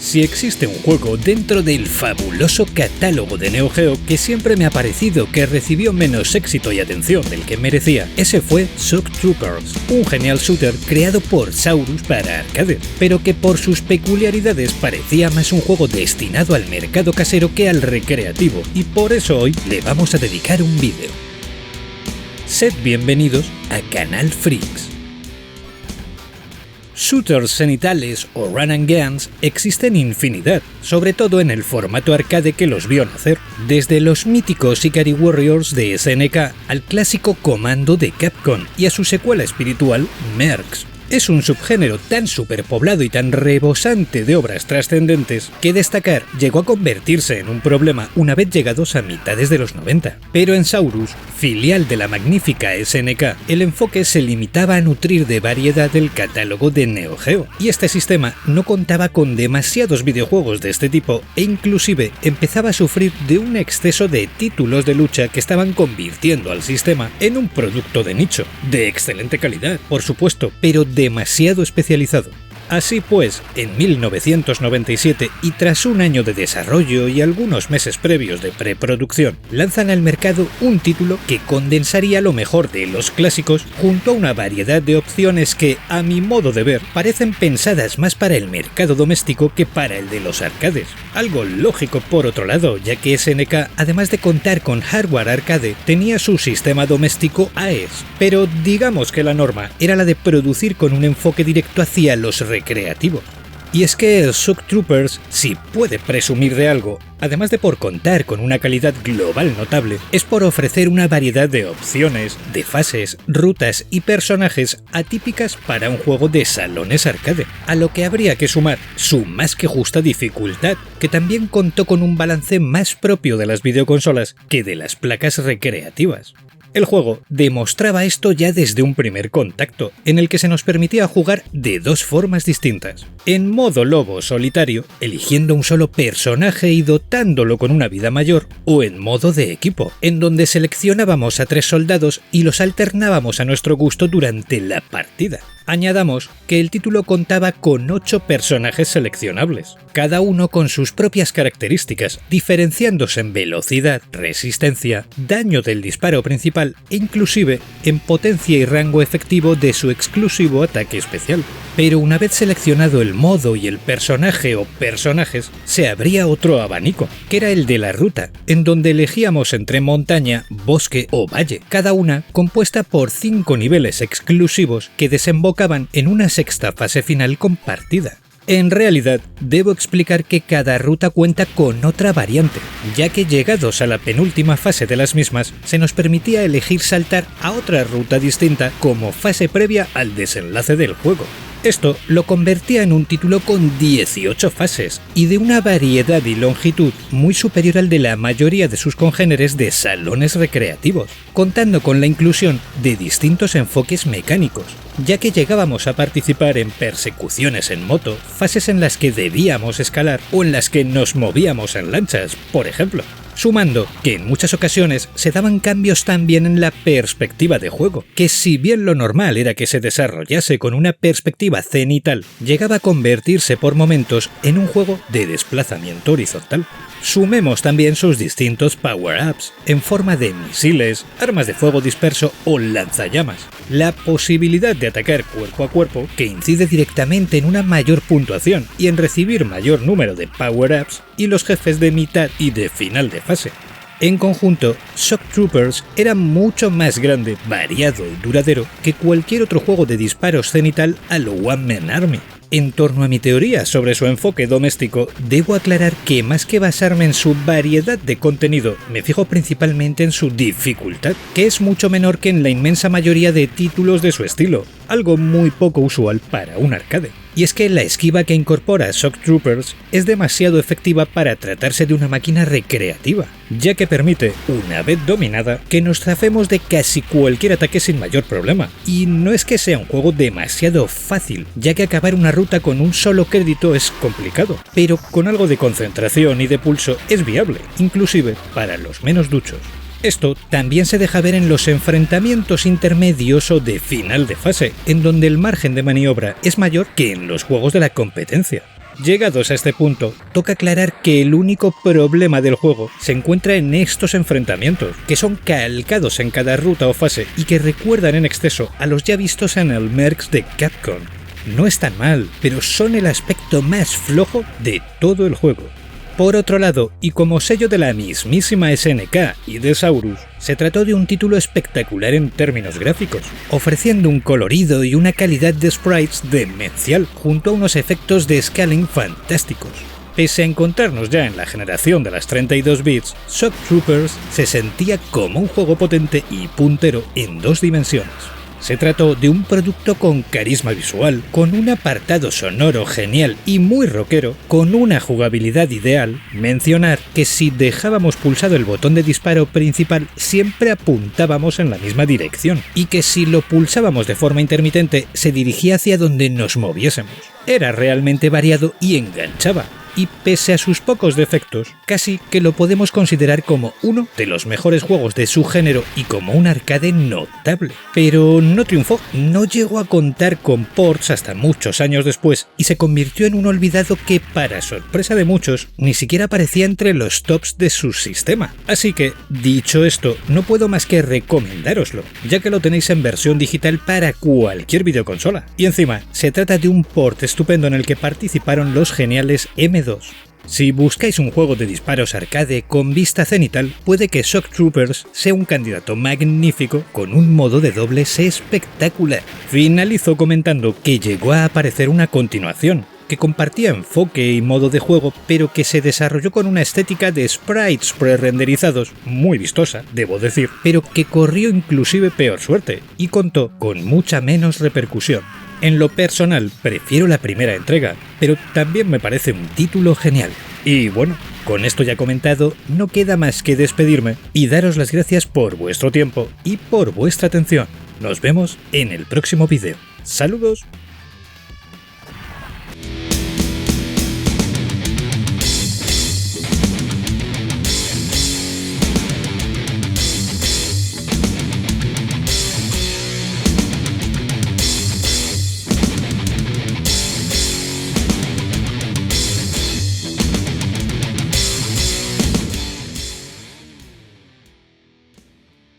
Si existe un juego dentro del fabuloso catálogo de Neo Geo que siempre me ha parecido que recibió menos éxito y atención del que merecía, ese fue Shock Troopers, un genial shooter creado por Saurus para arcade, pero que por sus peculiaridades parecía más un juego destinado al mercado casero que al recreativo, y por eso hoy le vamos a dedicar un vídeo. Sed bienvenidos a Canal Freaks. Shooters cenitales o run and guns existen infinidad, sobre todo en el formato arcade que los vio nacer, desde los míticos Ikari Warriors de SNK al clásico Commando de Capcom y a su secuela espiritual Mercs. Es un subgénero tan superpoblado y tan rebosante de obras trascendentes que destacar llegó a convertirse en un problema una vez llegados a mitades de los 90. Pero en Saurus, filial de la magnífica SNK, el enfoque se limitaba a nutrir de variedad el catálogo de Neo Geo, y este sistema no contaba con demasiados videojuegos de este tipo e inclusive empezaba a sufrir de un exceso de títulos de lucha que estaban convirtiendo al sistema en un producto de nicho, de excelente calidad, por supuesto, pero demasiado especializado. Así pues, en 1997, y tras un año de desarrollo y algunos meses previos de preproducción, lanzan al mercado un título que condensaría lo mejor de los clásicos junto a una variedad de opciones que, a mi modo de ver, parecen pensadas más para el mercado doméstico que para el de los arcades. Algo lógico por otro lado, ya que SNK, además de contar con hardware arcade, tenía su sistema doméstico AES, pero digamos que la norma era la de producir con un enfoque directo hacia los recreativo. Y es que Shock Troopers, si puede presumir de algo, además de por contar con una calidad global notable, es por ofrecer una variedad de opciones, de fases, rutas y personajes atípicas para un juego de salones arcade, a lo que habría que sumar su más que justa dificultad, que también contó con un balance más propio de las videoconsolas que de las placas recreativas. El juego demostraba esto ya desde un primer contacto, en el que se nos permitía jugar de dos formas distintas. En modo lobo solitario, eligiendo un solo personaje y dotándolo con una vida mayor, o en modo de equipo, en donde seleccionábamos a 3 soldados y los alternábamos a nuestro gusto durante la partida. Añadamos que el título contaba con 8 personajes seleccionables, cada uno con sus propias características, diferenciándose en velocidad, resistencia, daño del disparo principal e inclusive en potencia y rango efectivo de su exclusivo ataque especial. Pero una vez seleccionado el modo y el personaje o personajes, se abría otro abanico, que era el de la ruta, en donde elegíamos entre montaña, bosque o valle, cada una compuesta por 5 niveles exclusivos que desembocaban en una sexta fase final compartida. En realidad, debo explicar que cada ruta cuenta con otra variante, ya que llegados a la penúltima fase de las mismas, se nos permitía elegir saltar a otra ruta distinta como fase previa al desenlace del juego. Esto lo convertía en un título con 18 fases y de una variedad y longitud muy superior al de la mayoría de sus congéneres de salones recreativos, contando con la inclusión de distintos enfoques mecánicos, ya que llegábamos a participar en persecuciones en moto, fases en las que debíamos escalar o en las que nos movíamos en lanchas, por ejemplo. Sumando que en muchas ocasiones se daban cambios también en la perspectiva de juego, que si bien lo normal era que se desarrollase con una perspectiva cenital, llegaba a convertirse por momentos en un juego de desplazamiento horizontal. Sumemos también sus distintos power-ups, en forma de misiles, armas de fuego disperso o lanzallamas, la posibilidad de atacar cuerpo a cuerpo, que incide directamente en una mayor puntuación y en recibir mayor número de power-ups, y los jefes de mitad y de final de fase. En conjunto, Shock Troopers era mucho más grande, variado y duradero que cualquier otro juego de disparos cenital a lo One Man Army. En torno a mi teoría sobre su enfoque doméstico, debo aclarar que más que basarme en su variedad de contenido, me fijo principalmente en su dificultad, que es mucho menor que en la inmensa mayoría de títulos de su estilo, algo muy poco usual para un arcade. Y es que la esquiva que incorpora Shock Troopers es demasiado efectiva para tratarse de una máquina recreativa, ya que permite, una vez dominada, que nos zafemos de casi cualquier ataque sin mayor problema. Y no es que sea un juego demasiado fácil, ya que acabar una ruta con un solo crédito es complicado, pero con algo de concentración y de pulso es viable, inclusive para los menos duchos. Esto también se deja ver en los enfrentamientos intermedios o de final de fase, en donde el margen de maniobra es mayor que en los juegos de la competencia. Llegados a este punto, toca aclarar que el único problema del juego se encuentra en estos enfrentamientos, que son calcados en cada ruta o fase y que recuerdan en exceso a los ya vistos en el Mercs de Capcom. No están mal, pero son el aspecto más flojo de todo el juego. Por otro lado, y como sello de la mismísima SNK y de Saurus, se trató de un título espectacular en términos gráficos, ofreciendo un colorido y una calidad de sprites demencial, junto a unos efectos de scaling fantásticos. Pese a encontrarnos ya en la generación de las 32 bits, Shock Troopers se sentía como un juego potente y puntero en 2 dimensiones. Se trató de un producto con carisma visual, con un apartado sonoro genial y muy rockero, con una jugabilidad ideal. Mencionar que si dejábamos pulsado el botón de disparo principal siempre apuntábamos en la misma dirección, y que si lo pulsábamos de forma intermitente se dirigía hacia donde nos moviésemos. Era realmente variado y enganchaba. Y pese a sus pocos defectos, casi que lo podemos considerar como uno de los mejores juegos de su género y como un arcade notable. Pero no triunfó, no llegó a contar con ports hasta muchos años después y se convirtió en un olvidado que, para sorpresa de muchos, ni siquiera aparecía entre los tops de su sistema. Así que, dicho esto, no puedo más que recomendároslo, ya que lo tenéis en versión digital para cualquier videoconsola. Y encima, se trata de un port estupendo en el que participaron los geniales M2. Si buscáis un juego de disparos arcade con vista cenital, puede que Shock Troopers sea un candidato magnífico con un modo de dobles espectacular. Finalizo comentando que llegó a aparecer una continuación, que compartía enfoque y modo de juego, pero que se desarrolló con una estética de sprites pre-renderizados, muy vistosa, debo decir, pero que corrió inclusive peor suerte y contó con mucha menos repercusión. En lo personal, prefiero la primera entrega, pero también me parece un título genial. Y bueno, con esto ya comentado, no queda más que despedirme y daros las gracias por vuestro tiempo y por vuestra atención. Nos vemos en el próximo vídeo. ¡Saludos!